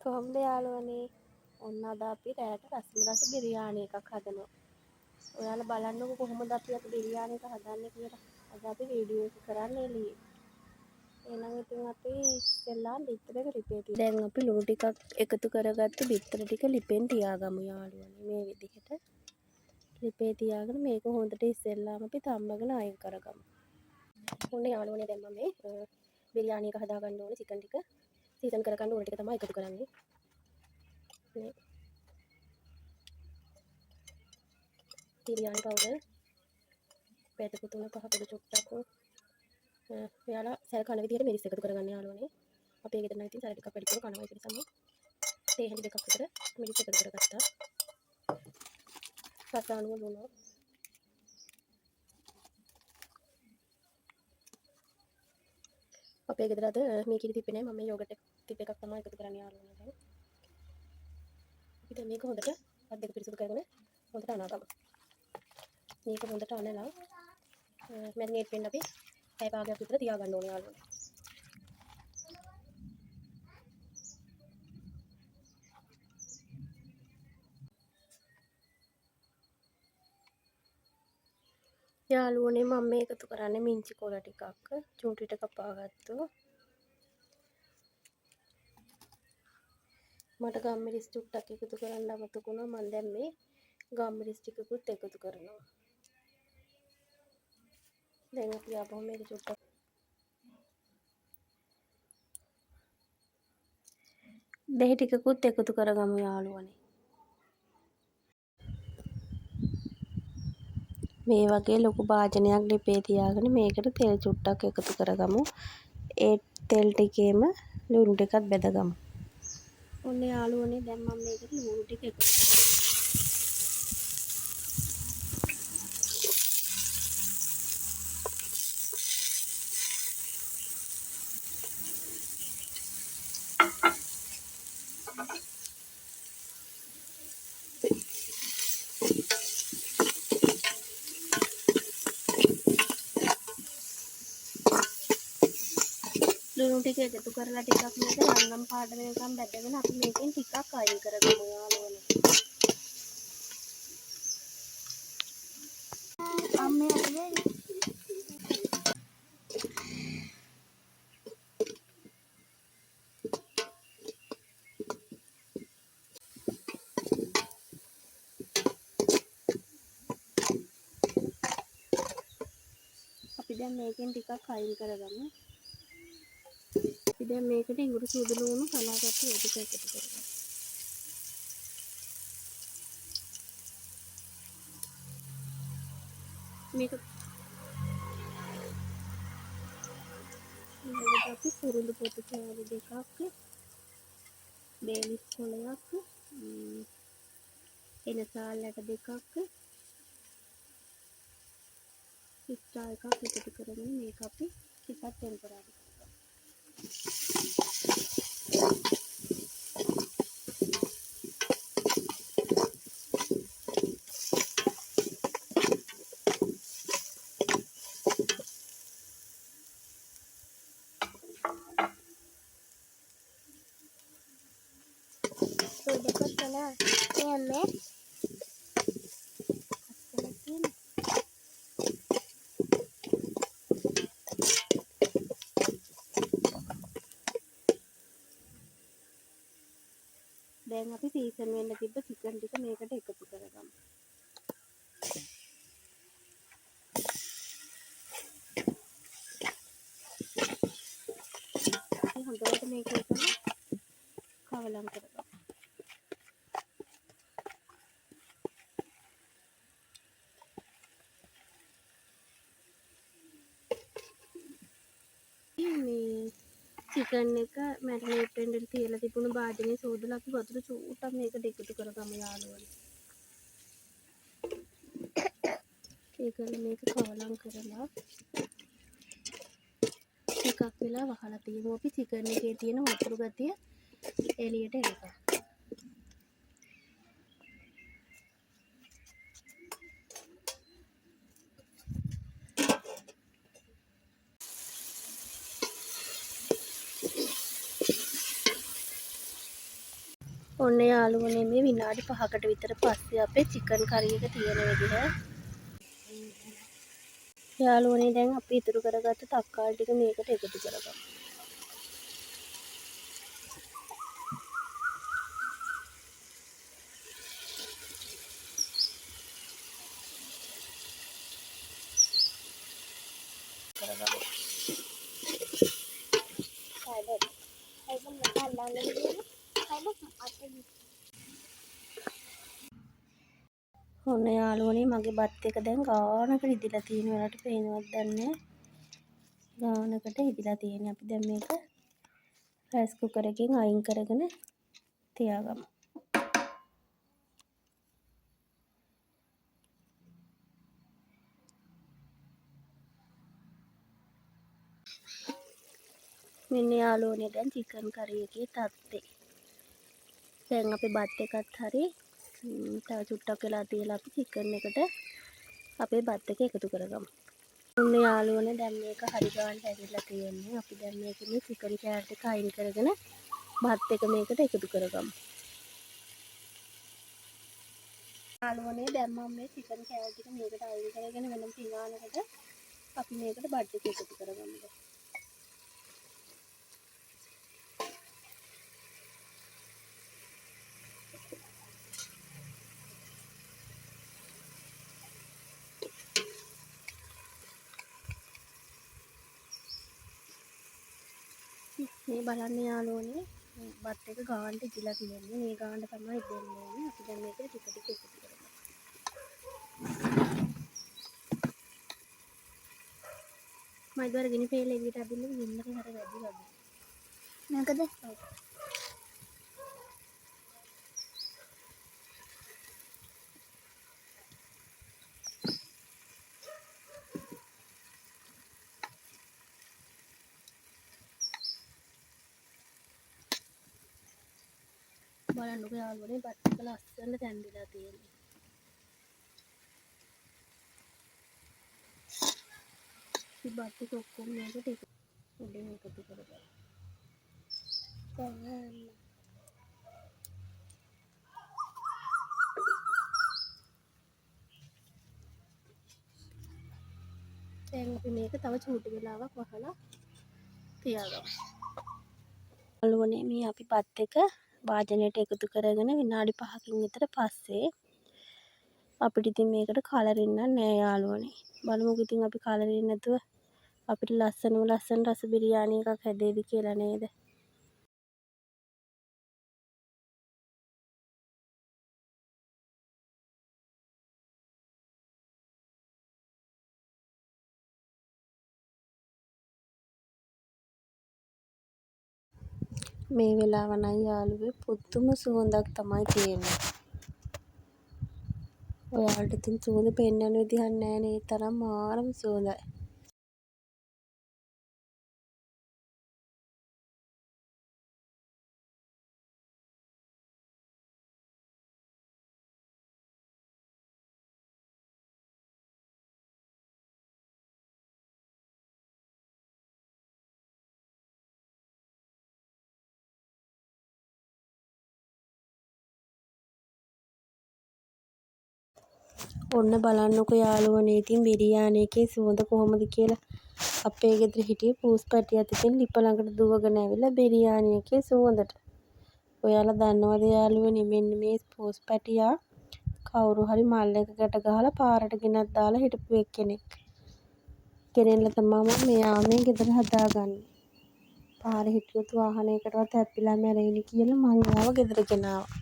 කොහොමද යාළුවනේ? ඔන්න අද අපි රෑට රස බිරියානි එකක් හදනවා. ඔයාලා බලන්නකෝ කොහොමද අපි අද බිරියානි එක හදන්නේ කියලා. අද අපි වීඩියෝ එක කරන්නේ එළියේ. එහෙනම් ඉතින් අපි ඉස්සෙල්ලා බිත්තර එක ලිපේ තියමු. දැන් අපි ලුණු ටිකක් එකතු කරගත්ත බිත්තර ටික ලිපෙන් තියාගමු යාළුවනේ. මේ විදිහට ලිපේ තියාගෙන මේක හොඳට ඉස්සෙල්ලාම අපි තම්බගෙන අයින් කරගමු. ඔන්න යාළුවනේ දැන් මම මේ බිරියානි එක හදාගන්න ඕනේ චිකන් ටික සීසන් කරගන්න ඕන ටික තමයි එකතු කරන්නේ. මේ බිරියානි පවුඩර් පැටකු 3-5 පොඩි චුට්ටක් ඔයාලා සැර කන විදිහට මිරිස් එකතු කරගන්න යාළුවනේ. අපේ ගෙදර නම් ඉතින් සැර ටිකක් වැඩිපුර කනවා ඒ නිසා තේ හැඳි දෙකක් විතර මිරිස් එකතු කරගත්තා. රස අනුව ලුණ අපේ ගෙදර අද මේකෙදි තිබ්බේ නැහැ. මම මේ යෝගට් ටිප් එකක් තමයි එකතු කරන්නේ යාළුවනේ. දැන් අපි දැන් මේක හොඳට අත් දෙක පිරිසිදු කරගෙන හොඳට අනාගමු. මේක හොඳට අනලා මැරිනේට් වෙන්න අපි පැය භාගයක් විතර තියාගන්න ඕනේ යාළුවනේ. යාළුවනේ මම මේ එකතු කරන්නේ මිංචි කොළ ටිකක් චූටිට කපාගත්තා. මට ගම්මිරිස් චුට්ටක් එකතු කරන්න අමතක වුණා. මම දැන් මේ ගම්මිරිස් ටිකකුත් එකතු කරනවා. දැන් අපි ආපහු මේක චුට්ටක් දෙහි ටිකකුත් එකතු කරගමු යාළුවනේ. මේ වගේ ලොකු භාජනයක් ලිපේ තියාගෙන මේකට තෙල් චුට්ටක් එකතු කරගමු. ඒ තෙල් ටිකේම ලුණු ටිකත් බෙදගමු. ඔන්න යාළුවනේ දැන් මම මේකට ලුණු ටික එකතු ලුණු ටික එකතු කරලා ටිකක් මේක රන්නම් පාට වෙනකම් බැදගෙන අපි මේකෙන් ටිකක් අයින් කරගමු යාළුවනේ. අම්මේ අරගෙන අපි දැන් මේකෙන් ටිකක් අයින් කරගමු. අපි දැන් මේකට ඉඟුරු සුදු ලුණු සලාගත්තු ඒ ටික එකතු කරගමු. මේක අපි කුරුඳු පොතු කෑලි දෙකක් බේලිස් කොලයක් එනසාල් ඇට දෙකක් පිස්තා එකක් එකතු කරගෙන මේක අපි ටිකක් ටෙම්පරරි කරගමු. Sudah kesana, ya me. දැන් අපි සීසන් වෙන්න තිබ්බ චිකන් ටික මේකට එකතු කරගමු. හොඳට මේක එකම කවලම් කරගමු. මේ චිකන් එක මැරිනේට් වෙන්න තියලා තිබුණු භාජනයේ සෝදලා අපි වතුර චූටක් මේකට එකතු කරගමු යාළුවනේ. ඒකල මේක කවලම් කරලා ටිකක් වෙලා වහලා තියමු. අපි චිකන් එකේ තියෙන වතුර ගතිය එළියට එනවා. ඔන්න යාළුවනේ මේ විනාඩි 5කට විතර පස්සේ අපේ චිකන් කරි එක තියෙන විදිහ. යාළුවනේ දැන් අපි ඉතුරු කරගත්ත තක්කාලි ටික මේකට එකතු කරගමු. ඔන්න යාළුවනේ මගේ බත් එක දැන් ගානකට ඉදිලා තියෙන වලට පේනවත් දන්නේ ගානකට ඉදිලා තියෙන. අපි දැන් මේක රයිස් කුකර් එකෙන් අයින් කරගෙන තියාගමු. මෙන්න යාළුවනේ දැන් චිකන් කරි එකේ තත්ත්වය. දැන් අපි බත් එකත් හරි තව චුට්ටක් වෙලා තියලා අපි චිකන් එකට අපේ බත් එක එකතු කරගමු. ඔන්න යාළුවනේ දැන් මේක හරි ගානට ඇවිල්ලා තියෙන්නේ. අපි දැන් මේකේ චිකන් කෑල්ට් එක අයින් කරගෙන බත් එක මේකට එකතු කරගමු. යාළුවනේ දැන් මම මේ චිකන් කෑල්ට් එක මේකට අයින් කරගෙන වෙනම පිඟානකට අපි මේකට බත් එක එකතු කරගමු. මේ බලන්න යාළුවනේ බත් එක ගානට ඉදිලා තියෙන්නේ. මේ ගානට තමයි ඉදෙන්නේ. අපි දැන් මේක ටික ටික එකතු කරමු. මම ඉදවර ගිනි පෙළ එළියට අදින්න ගින්නක හර වැඩි වගේ. නේද? බලන්නකෝ යාළුවනේ බත් එක ලස්සනට තැන්දිලා තියෙන්නේ. ඉතින් බත් එක ඔක්කොම මේකට උඩින් එකතු කරගන්න. දැන් අපි මේක තව චූටි වෙලාවක් වහලා තියාගමු. යාළුවනේ මේ අපි බත් එක වාදනයට එකතු කරගෙන විනාඩි 5කින් විතර පස්සේ අපිට ඉතින් මේකට කලරින් නෑ යාළුවනේ. බලමුකෝ ඉතින් අපි කලරින් නැතුව අපිට ලස්සන රස බිරියානි එකක් හැදෙයිද කියලා නේද? මේ වෙලාව නම් යාළුවේ පුදුම සුවඳක් තමයි තියෙන්නේ. ඔයාලට ඉතින් සුවඳ පෙන්වන්න විදිහක් නෑ නේ. තරම් මාරම සුවඳයි. ඔන්න බලන්නකෝ යාළුවනේ ඉතින් බිරියානි එකේ සුවඳ කොහොමද කියලා. අපේ ගෙදර හිටිය පූස් පැටියත් ඉතින් ලිප ළඟට දුවගෙන ඇවිල්ලා බිරියානි එකේ සුවඳට. ඔයාලා දන්නවද යාළුවනේ මෙන්න මේ පූස් පැටියා කවුරු හරි මල් එකකට ගහලා පාරට ගෙනත් දාලා හිටපු එක්කෙනෙක්. ගෙනෙල්ල තමයි මෙයා මේ ගෙදර හදාගන්නේ. පාරේ හිටියොත් වාහනයකටවත් හැප්පිලා මැරෙයිනි කියලා මං එයාව ගෙදර ගෙනාවා.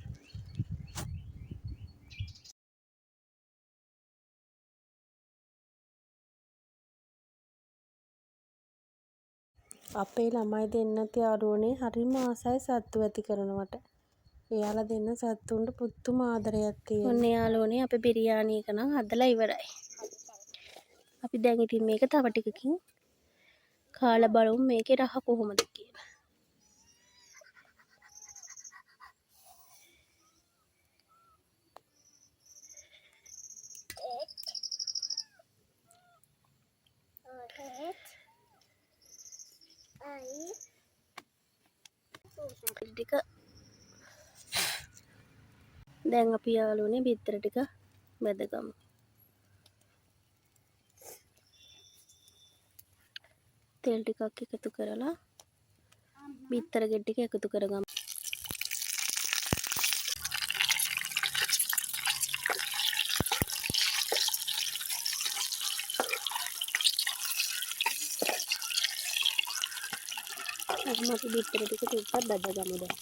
අපේ ළමයි දෙන්නත් යාළුවනේ හරිම ආසයි සත්තු ඇති කරනවට. එයාලා දෙන්න සත්තුන්ට පුදුම ආදරයක් තියෙනවා. ඔන්න යාළුවනේ අපේ බිරියානි එක නම් හදලා ඉවරයි. අපි දැන් ඉතින් මේක තව ටිකකින් කාලා බලමු මේකේ රහ කොහොමද කියලා. ටික දැන් අපි යාළුවනේ බිත්තර ටික බෙදගමු. තෙල් ටිකක් එකතු කරලා බිත්තර ගෙඩි ටික එකතු කරගමු. අපි බිත්තර ටික ටිකක් බෙදගමු දැන්.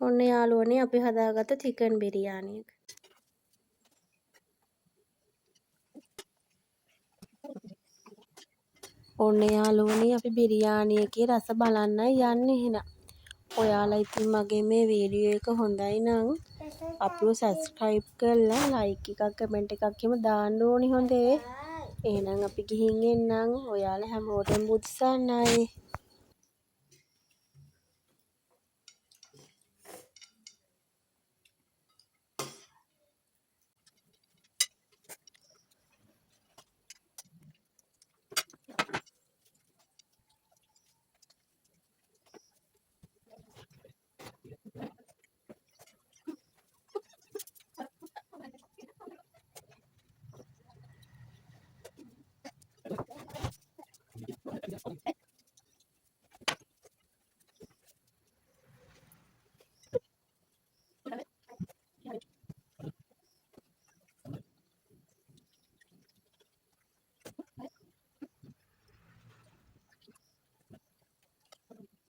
ඔන්න යාළුවනේ අපි හදාගත්ත චිකන් බිරියානි එක. ඔන්න යාළුවනේ අපි බිරියානි එකේ රස බලන්නයි යන්නේ එහෙනම්. ඔයාලා ඉතින් මගේ මේ වීඩියෝ එක හොඳයි නම් අපිව සබ්ස්ක්‍රයිබ් කරලා ලයික් එකක් කමෙන්ට් එකක් එහෙම දාන්න ඕනි හොඳේ. එහෙනම් අපි ගිහින් එන්නම්. ඔයාලා හැමෝටම බුදු සරණයි.